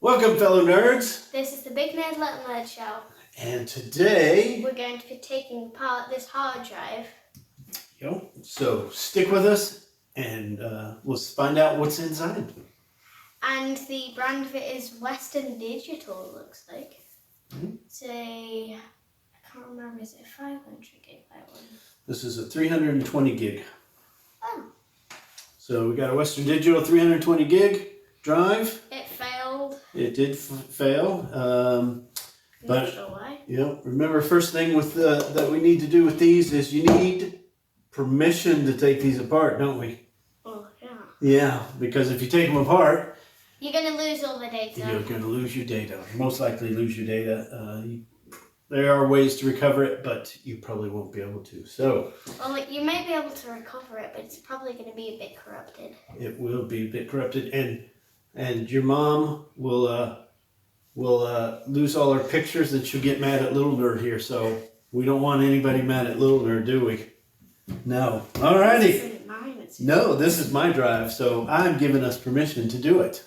Welcome, fellow nerds. This is the Big Nerd Little Nerd Show. And today we're going to be taking apart this hard drive. So stick with us and we'll find out what's inside. And the brand of it is Western Digital, it looks like. Mm-hmm. It's a, I can't remember, is it a 500 gig by one? This is a 320 gig. Oh. So we got a Western Digital 320 gig drive. It failed. It did fail. But not sure why. Remember, first thing with that we need to do with these is you need permission to take these apart, don't we? Oh, yeah. Yeah, because if you take them apart, you're going to lose all the data. You're going to lose your data. Most likely lose your data. There are ways to recover it, but you probably won't be able to. So, well, you may be able to recover it, but it's probably going to be a bit corrupted. It will be a bit corrupted, and your mom will lose all her pictures, and she'll get mad at Little Nerd here. So we don't want anybody mad at Little Nerd, do we? No. Alrighty. This isn't mine. No, this is my drive, so I'm giving us permission to do it.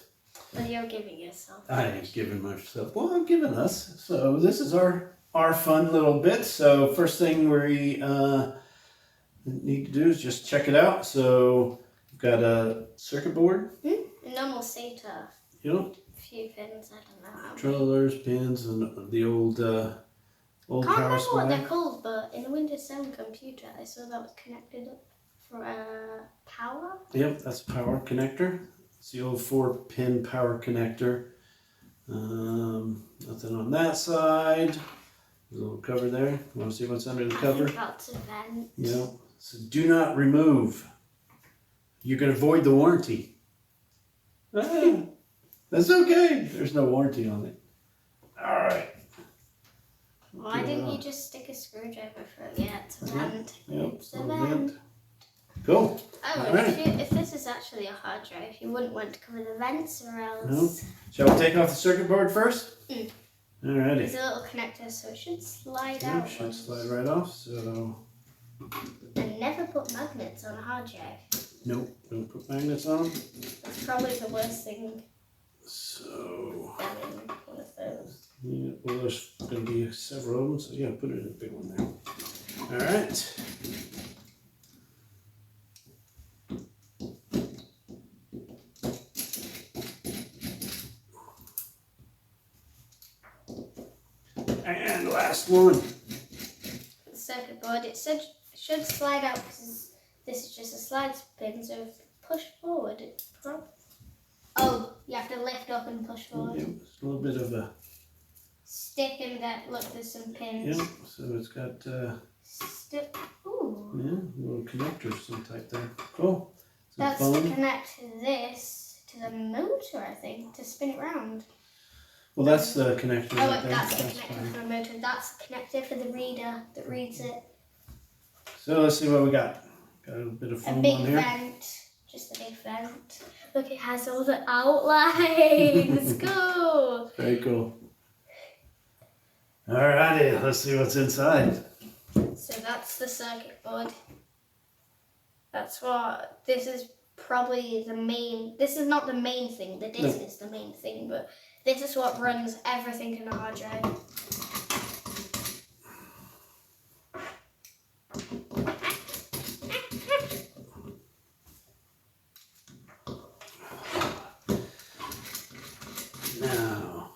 Well, you're giving yourself. I ain't giving myself. Well, I'm giving us. So this is our fun little bit. So first thing we need to do is just check it out. So we've got a circuit board. A normal SATA. Yep. A few pins, I don't know how. Controllers, pins, and the old Can't power remember supply. what they're called, but in a Windows 7 computer, I saw that was connected up for power. Yep, that's a power connector. It's the old 4-pin power connector. Nothing on that side. There's a little cover there. You want to see what's under the cover? I think that's a vent. Yeah. So do not remove. You can avoid the warranty. That's okay. There's no warranty on it. All right. Why didn't you just stick a screwdriver for it? Yeah, it's a vent. Yep. It's a vent. Cool. Oh, all right. if this is actually a hard drive, you wouldn't want to cover the vents or else. No. Shall we take off the circuit board first? Mm. Alrighty. There's a little connector, so it should slide out. It should slide right off. So. And never put magnets on a hard drive. Nope. Don't put magnets on. That's probably the worst thing. So. Having one of those. Yeah, well, there's going to be several of them, so yeah, put it in a big one there. All right. And last one. The circuit board, it should slide out because this is just a slide pin, so if push forward, it probably. Oh, you have to lift up and push forward. Yeah, it's a little bit of a stick in there. Look, there's some pins. Yeah, so it's got Ooh. yeah, little connectors some type there. Cool. That's to connect this to the motor, I think, to spin it round. Well, that's the connector. Oh, right there. that's the connector for the motor. That's the connector for the reader that reads it. So let's see what we got. Got a bit of foam A big on here. vent. Just a big vent. Look, it has all the outlines. Cool. Very cool. Alrighty, let's see what's inside. So that's the circuit board. That's what, this is probably the main, this is not the main thing, the disk is the main thing, but this is what runs everything in a hard drive. Now,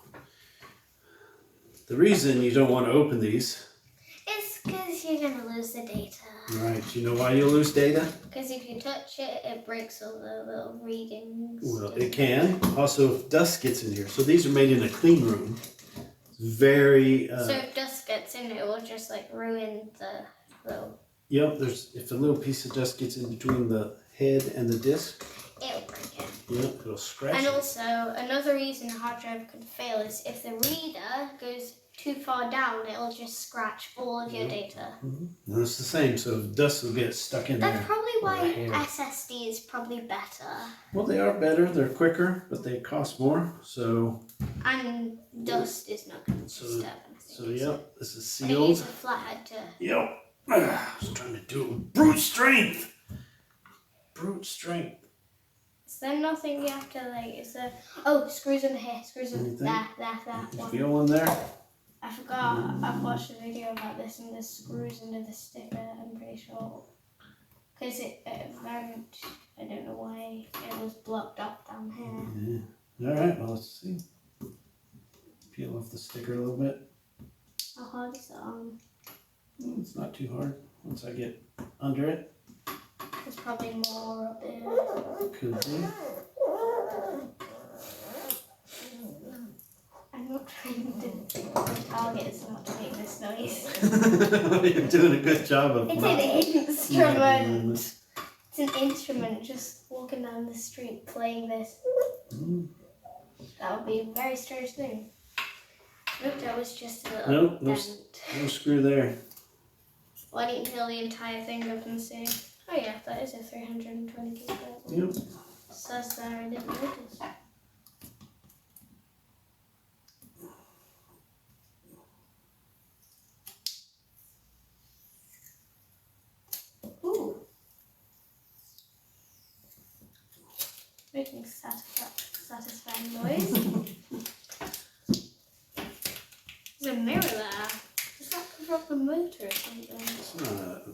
the reason you don't want to open these. It's because you're going to lose the data. Right, you know why you'll lose data? Because if you touch it, it breaks all the little readings. Well, it can. Also, if dust gets in here. So these are made in a clean room. It's very... so if dust gets in, it will just like ruin the little... Yep, if a little piece of dust gets in between the head and the disc. It'll break it. Yep, it'll scratch And it. also, another reason a hard drive could fail is if the reader goes too far down, it'll just scratch all of your data. Mm-hmm. And it's the same, so dust will get stuck in there. That's probably why SSD is probably better. Well, they are better, they're quicker, but they cost more, so... And dust is not going to disturb anything. So, yep, this is And it sealed. needs a flathead to... Yep. I was trying to do it with brute strength. Brute strength. Is there nothing you have to like? Is there? Oh, screws in here. Screws in Anything? there. You One. feel one there? I forgot. I've watched a video about this, and there's screws under the sticker. I'm pretty sure. Because it went. I don't know why it was blocked up down here. Yeah. Alright, well, let's see. Peel off the sticker a little bit. How hard is it on? It's not too hard once I get under it. There's probably more up there. Could be. I'm not trying to. The target is not to make this noise. You're doing a good job of It's not- an instrument. It's an instrument. Just walking down the street playing this. That would be a very strange thing. Nope, that was just a little Nope, dent. no screw there. Why didn't you peel the entire thing up and see? Oh yeah, that is a 320 gig. Yep. Says there, I didn't notice. Ooh. Making satisfying noise. There's a mirror there. Does that cover up a motor or something?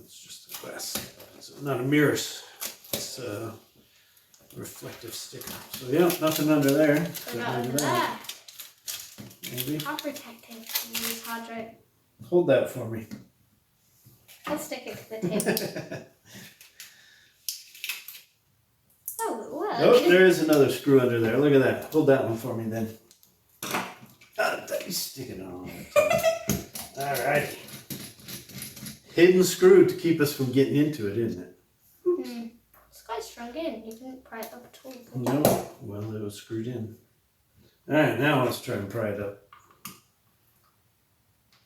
It's just a glass. It's not a mirror. It's a reflective sticker. So yeah, nothing under there. What about under there? Maybe. How protective can you use hard drive? Hold that for me. I'll stick it to the table. Oh, it worked. Oh, there is another screw under there. Look at that. Hold that one for me then. Stick it on. Alright. Hidden screw to keep us from getting into it, isn't it? It's quite strung in. You didn't pry it up at all. No. Well, it was screwed in. Alright, now let's try and pry it up.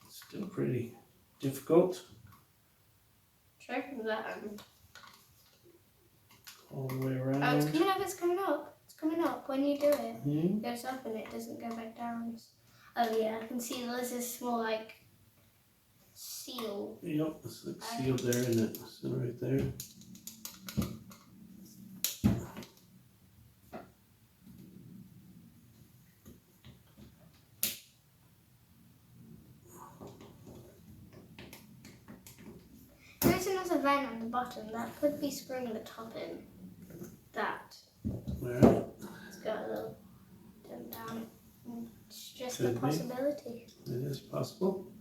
Still pretty difficult. Try from that end. All the way around. Oh, it's coming up, it's coming up. It's coming up when you do it. Hmm? It goes up and it doesn't go back down. Oh yeah, I can see there's a small like seal. Yep, it's like sealed there, isn't it? So right there. There's another vent on the bottom that could be screwing the top in. That. Alright. It's got a little dent down. It's just Could a be. possibility. It is possible.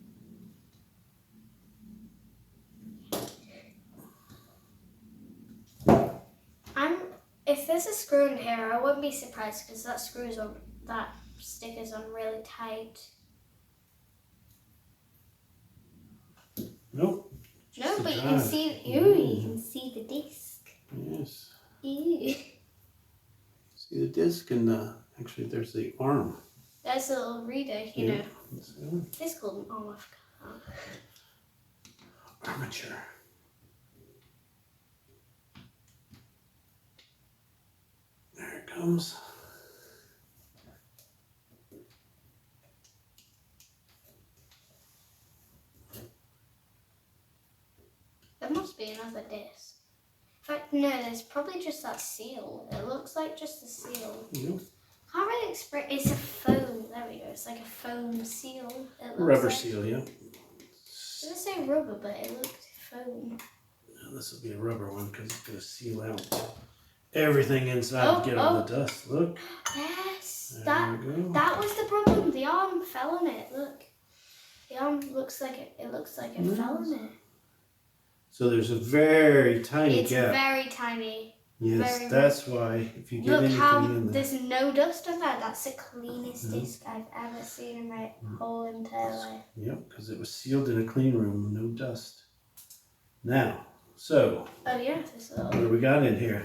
If there's a screw in here, I wouldn't be surprised because that sticker's on really tight. Nope. No, Just but a you can drive. see. You can see the disc. Yes. Ew. See the disc and actually there's the arm. There's a little reader, you know. Let's see. It's called an arm. I forgot. Armature. There it comes. There must be another disc. In fact, no, there's probably just that seal. It looks like just a seal. Yep. Can't really express. It's a foam. There we go. It's like a foam seal. It looks Rubber like, seal, yeah. I didn't say rubber, but it looked foam. This will be a rubber one because it's going to seal out everything inside Oh, and get all the dust. Look. Yes, There we go. that was the problem. The arm fell on it. Look, the arm looks like it looks like it fell on it. So there's a very tiny It's gap. very tiny. Yes, very, that's why if you get Look anything how in there. there's no dust on that. That's the cleanest disc I've ever seen in my whole entire life. Yep, because it was sealed in a clean room, no dust. Now, so Oh yeah, there's what do we got in here?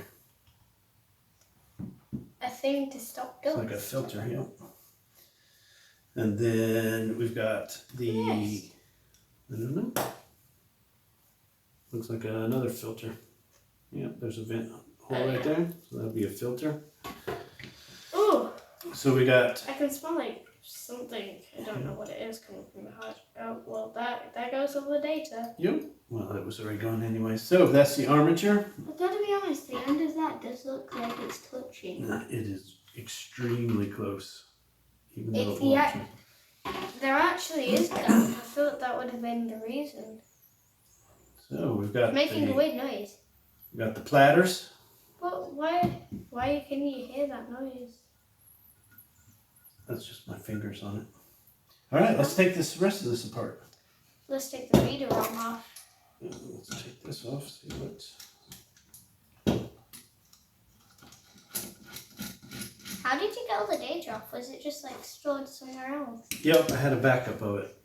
a thing to stop It's dust. like a filter, yep. And then we've got the, Yes. I don't know. Looks like another filter. Yep, there's a vent hole right there. So that'll be a filter. Ooh, So we got I can smell like something. I don't know what it is coming from the hard. Oh, well, that goes all the data. Yep. Well, that was already gone anyway. So that's the armature. I've got to be honest, the end of that does look like it's touching. It is extremely close. Even though If it you won't. There actually is gap. I thought that would have been the reason. So we've got Making a weird noise. we've got the platters. But why can you hear that noise? That's just my fingers on it. All right, let's take this rest of this apart. Let's take the reader arm off. Let's take this off. See what's. How did you get all the data off? Was it just like stored somewhere else? Yep, I had a backup of it.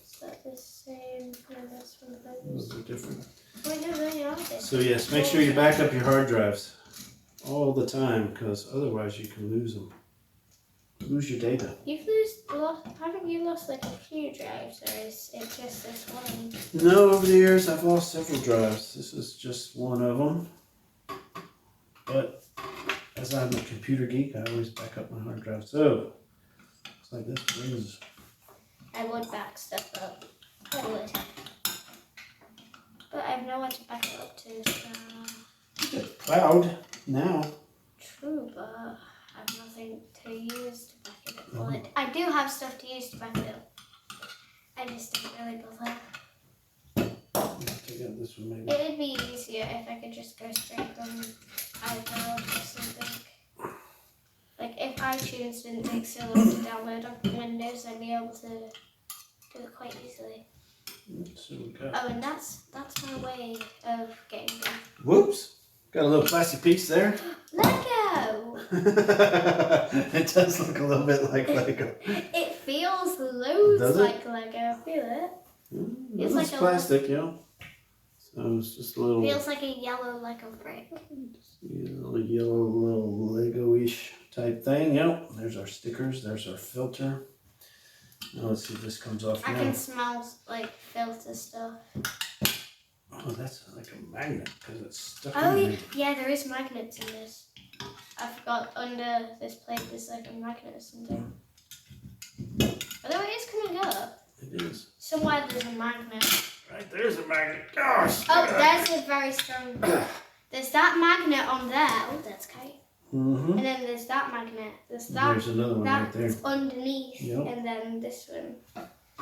Is that the same? No, that's one of Those those. are different. Wait, no, they are different. So yes, make sure you back up your hard drives all the time, because otherwise you can lose them. Lose your data. Haven't you lost like a few drives, or is it just this one? No, over the years I've lost several drives. This is just one of them. But as I'm a computer geek, I always back up my hard drive. So looks like this brings. I would back stuff up. I would. But I have nowhere to back it up to, so... It's cloud now. True, but I have nothing to use to back it up. Well, I do have stuff to use to back it up. I just don't really bother. Take out this one maybe. It would be easier if I could just go straight from iCloud or something. Like if iTunes didn't take so long to download on Windows, I'd be able to do it quite easily. So we got. Oh, and that's my way of getting them. Whoops! Got a little plastic piece there. Lego! It does look a little bit like Lego. It feels loads Does it? like Lego. Feel it? It's like a- plastic, yeah. So it's just a little. Feels like a yellow Lego brick. Little yellow, little Lego-ish type thing. Yep. There's our stickers. There's our filter. Now let's see if this comes off I now. can smell like filter stuff. Oh, that's like a magnet because it's stuck Oh in there. yeah, there is magnets in this. I forgot under this plate there's like a magnet or something. Although it is coming up. It is. Somewhere there's a magnet. Right there's a magnet. Gosh. Oh, there's a very strong. There's that magnet on there. Oh, that's kite. Mm-hmm. And then there's that magnet. There's that. There's another one right there. That's underneath. Yep. And then this one.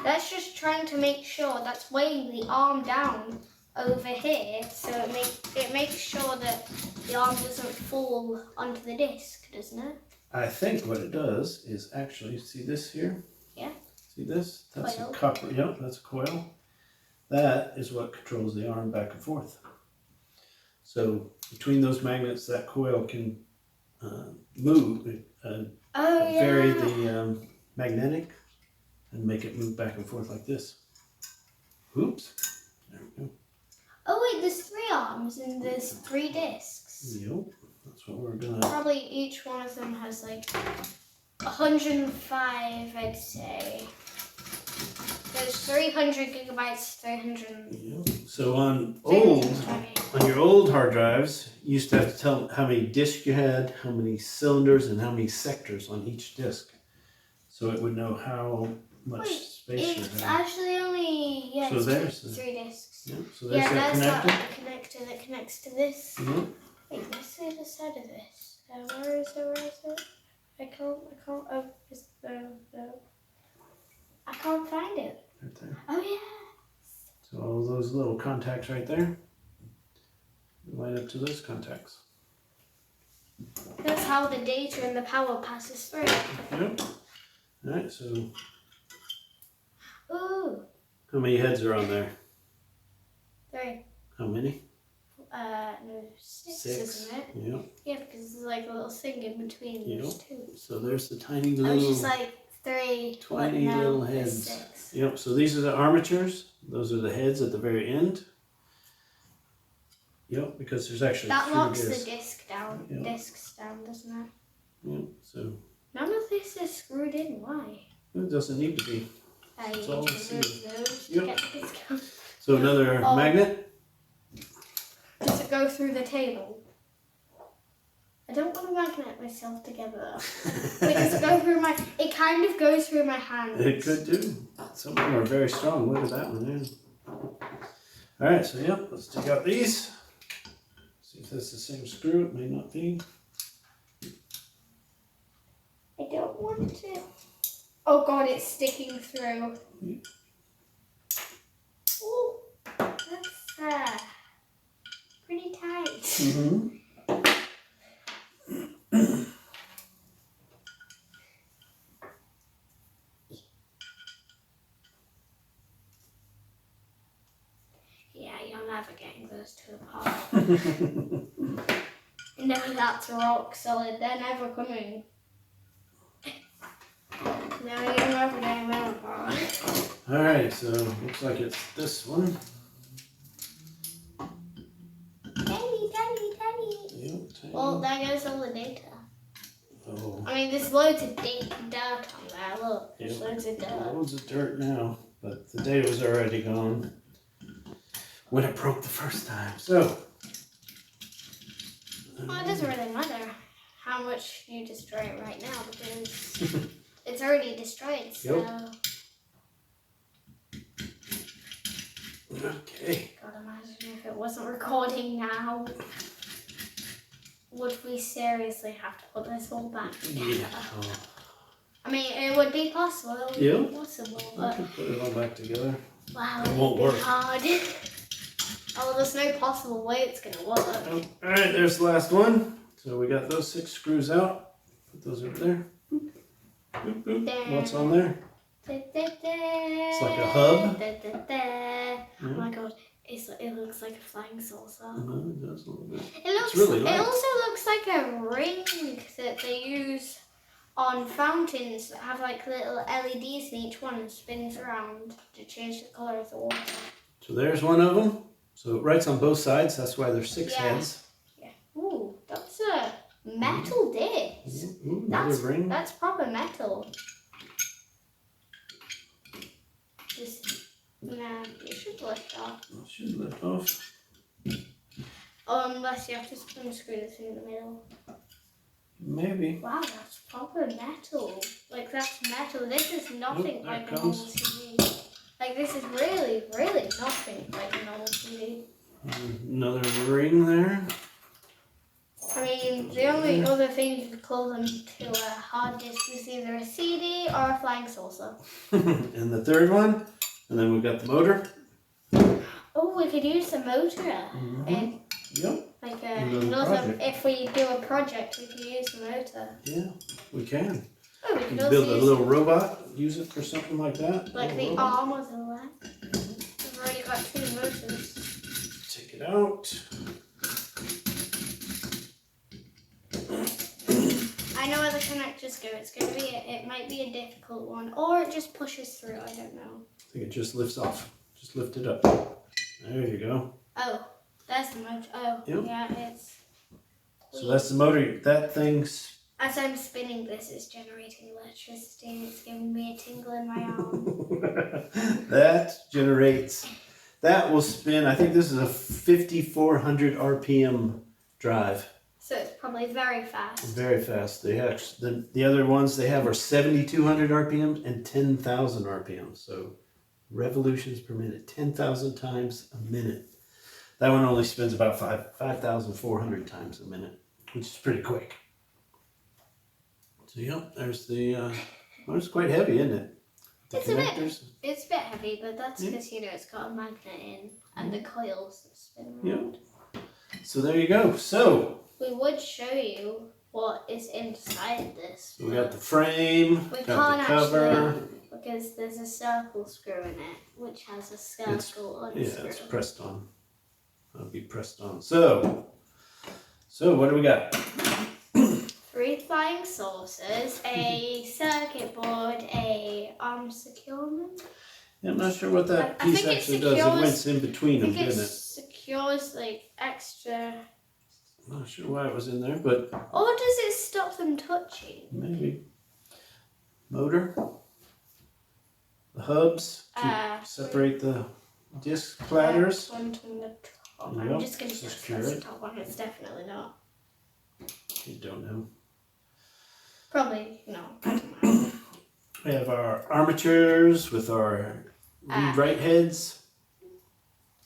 That's just trying to make sure that's weighing the arm down over here, so it makes sure that the arm doesn't fall onto the disc, doesn't it? I think what it does is actually, see this here? Yeah. See this? That's Coil. a copper, yep, that's a coil. That is what controls the arm back and forth. So between those magnets, that coil can move, vary the magnetic and make it move back and forth like this. Oops. There we go. Oh wait, there's 3 arms and there's 3 discs. Yep, that's what we're gonna. Probably each one of them has like 105, I'd say. There's 300 gigabytes, 300. Yep. So on your old hard drives, you used to have to tell how many discs you had, how many cylinders, and how many sectors on each disc. So it would know how much space you It's had. actually only, yeah, So it's there's 3 discs. Yep, so there's Yeah, that that's connector. that connector that connects to this. Yep. Wait, what's the other side of this? Where is it? I can't, oh, it's I can't find it. Right there. Oh yeah. So all those little contacts right there line up to those contacts. That's how the data and the power passes through. Yep. Alright, so Ooh, how many heads are on there? 3. How many? No, 6, isn't it? Yep. Yeah, because there's like a little thing in between those 2. So there's the tiny I was little just like 3. tiny what, no, little there's heads. 6. Yep, so these are the armatures. Those are the heads at the very end. Yep, because there's actually That 3 locks discs. the disc down. Yep. Discs down, doesn't it? Yep, so None of this is screwed in. Why? it doesn't need to be. I It's need all to the same. remove those to Yep. get the disc out. So another Oh. magnet. Does it go through the table? I don't want to magnet myself together because it kind of goes through my hands. It could do. Some of them are very strong. Look at that one there. All right, so yeah, let's take out these. See if that's the same screw. It may not be. I don't want it. Oh God, it's sticking through. Oh, that's pretty tight. Mm-hmm. Yeah, you're never getting those two apart. No, that's rock solid. They're never coming. No, you're never getting them apart. All right, so looks like it's this one. Tiny. Yep, tiny. Well, there goes all the data. Oh. I mean, there's loads of dirt on there. Look, there's loads of dirt. Loads of dirt now, but the data was already gone when it broke the first time. So. Well, it doesn't really matter how much you destroy it right now because it's already destroyed. So. Yep. Okay. God, imagine if it wasn't recording now. Would we seriously have to put this all back together? Yeah. Oh. I mean, it would be possible. It would be possible, We but can put it all back together. wow, It it won't would be work. hard. Oh, there's no possible way it's gonna work. Oh, all right, there's the last one. So we got those 6 screws out. Put those over there. Boop, boop. There. What's on there? It's like a hub. Oh my God, it looks like a flying saucer. It does a little bit. It really light. also looks like a ring that they use on fountains that have like little LEDs in each one and spins around to change the colour of the water. So there's one of them. So it writes on both sides. That's why there's 6 Yeah. heads. Yeah. Ooh, that's a metal disc. Ooh, another ring. That's proper metal. Nah, it should lift off. It should lift off. Oh, unless you have to spin screw this in the middle. Maybe. Wow, that's proper metal. Like, that's metal. This is nothing there like it a normal comes. CD. Like, this is really, really nothing like a normal CD. Another ring there. I mean, the only other thing you could call them to a hard disk is either a CD or a flying saucer. And the third one. And then we've got the motor. Oh, we could use the motor. Mm-hmm. Yep. Like if we do a project, we could use the motor. Yeah, we can. Oh, we You could can also build a use little robot, use it for something like that. like the Little robot. arm or the leg. We've already got 2 motors. Take it out. I know where the connectors go. It might be a difficult one, or it just pushes through. I don't know. I think it just lifts off. Just lift it up. There you go. Oh, there's the motor. Oh, Yep. yeah, it's. So that's the motor. That thing's. As I'm spinning this, it's generating electricity and it's giving me a tingle in my arm. That generates. That will spin. I think this is a 5,400 RPM drive. So it's probably very fast. Very fast. They have the other ones they have are 7,200 RPMs and 10,000 RPMs. So revolutions per minute, 10,000 times a minute. That one only spins about 5,400 times a minute, which is pretty quick. So yeah, there's the. Well, it's quite heavy, isn't it? The It's a bit. connectors. It's a bit heavy, but that's because it's got a magnet in and the coils that spin around. So there you go. So We would show you what is inside this. we got the frame, We got the can't cover. actually because there's a circle screw in it, which has a circle unscrew. Yeah, it's pressed on. That'll be pressed on. So what do we got? 3 flying saucers, a circuit board, a arm securement. Yeah, I'm not sure what that I piece think it actually does. It went in between I them, think it didn't it? secures like extra. I'm not sure why it was in there, but Or does it stop them touching? maybe. Motor. The hubs to separate the disc platters. One from the top. Yep, I'm just going to secure press the it. top one. It's definitely not. You don't know. Probably no. We have our armatures with our lead right heads.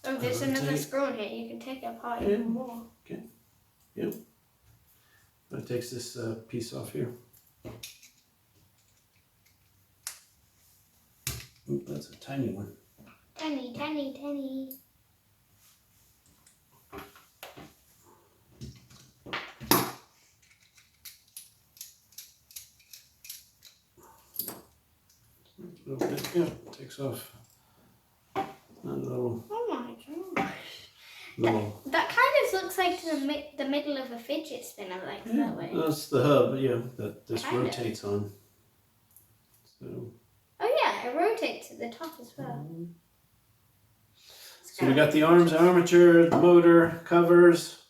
Oh, there's another Rotate. screw in here. You can take it apart Yeah. even more. Okay. Yep. That takes this piece off here. Oop, that's a tiny one. Tiny, tiny, tiny. A little bit. Yeah, takes off. A little. Oh my gosh. little. That kind of looks like the middle of a fidget spinner, like that way. That's the hub. Yeah, that this Kind of. rotates on. So. Oh yeah, it rotates at the top as well. So we got the arms, armature, the motor, covers,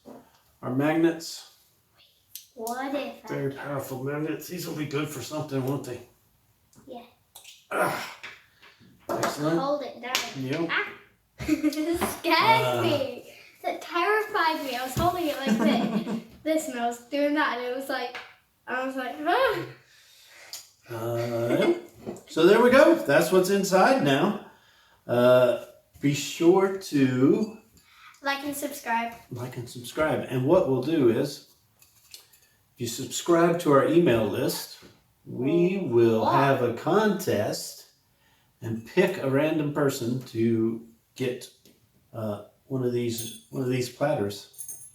our magnets. What if Very powerful magnets. These will be good for something, won't they? Yeah. Excellent. Hold it down. Yep. Ah. It scared me. That terrified me. I was holding it like this and I was doing that and it was like, I was like, ah. So there we go. That's what's inside now. Be sure to Like and subscribe. like and subscribe. And what we'll do is, if you subscribe to our email list, we will have a contest and pick a random person to get one of these platters,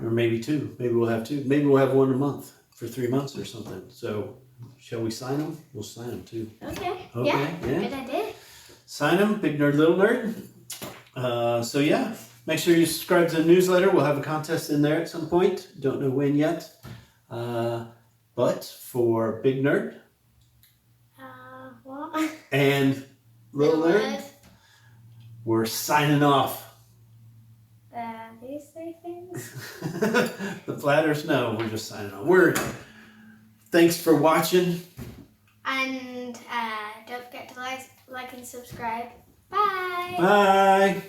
or maybe two. Maybe we'll have two. Maybe we'll have one a month for 3 months or something. So, shall we sign them? We'll sign them too. Okay. Okay. Yeah. Good idea. Sign them, Big Nerd, Little Nerd. So yeah, make sure you subscribe to the newsletter. We'll have a contest in there at some point. Don't know when yet. But for Big Nerd What? and Little Nerd, we're signing off. These three things? The platters, no, we're just signing off. Thanks for watching. And don't forget to like and subscribe. Bye. Bye.